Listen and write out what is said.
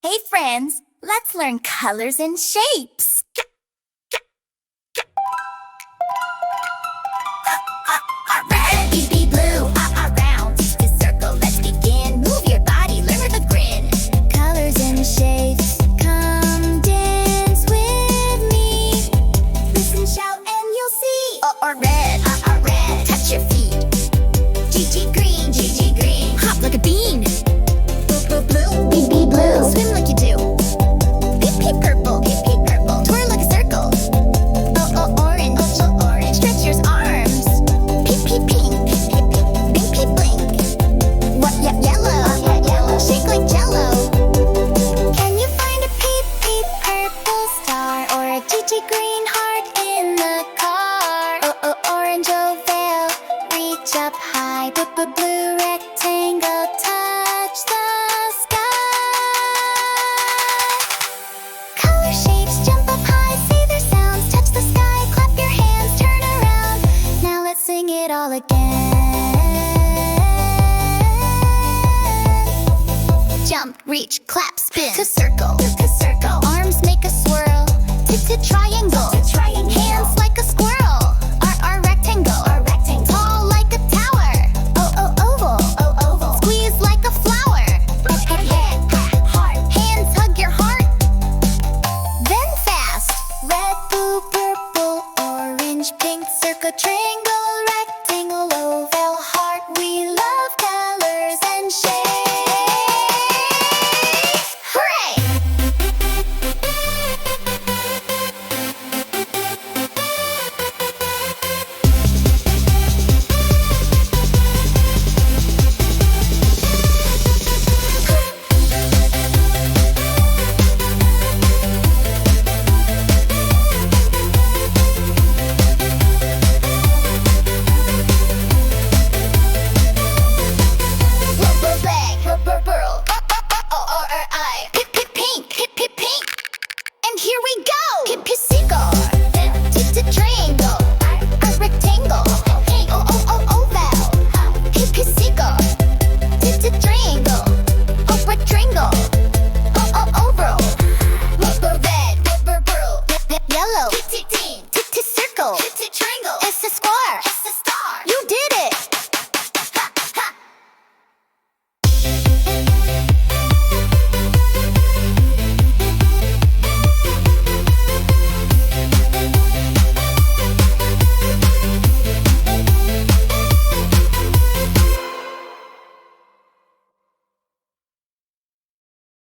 Hey friends, let's learn colors and shapes. Red, BB blue, round, to circle, let's begin. Move your body, learn with a grin. Colors and shapes, come dance with me. Listen, shout, and you'll see. Red, touch your feet. GG green, hop like a bean. Blue, BB blue, swim like you do. PP purple, twirl like a circle. Orange, stretch your arms. PP pink, blink. What, yellow, shake like jello. Can you find a PP purple star or a GG green heart in the car? Orange oval, reach up high. Blue rectangle, touch the it all again. Jump, reach, clap, spin. To circle, arms make a swirl. To triangle.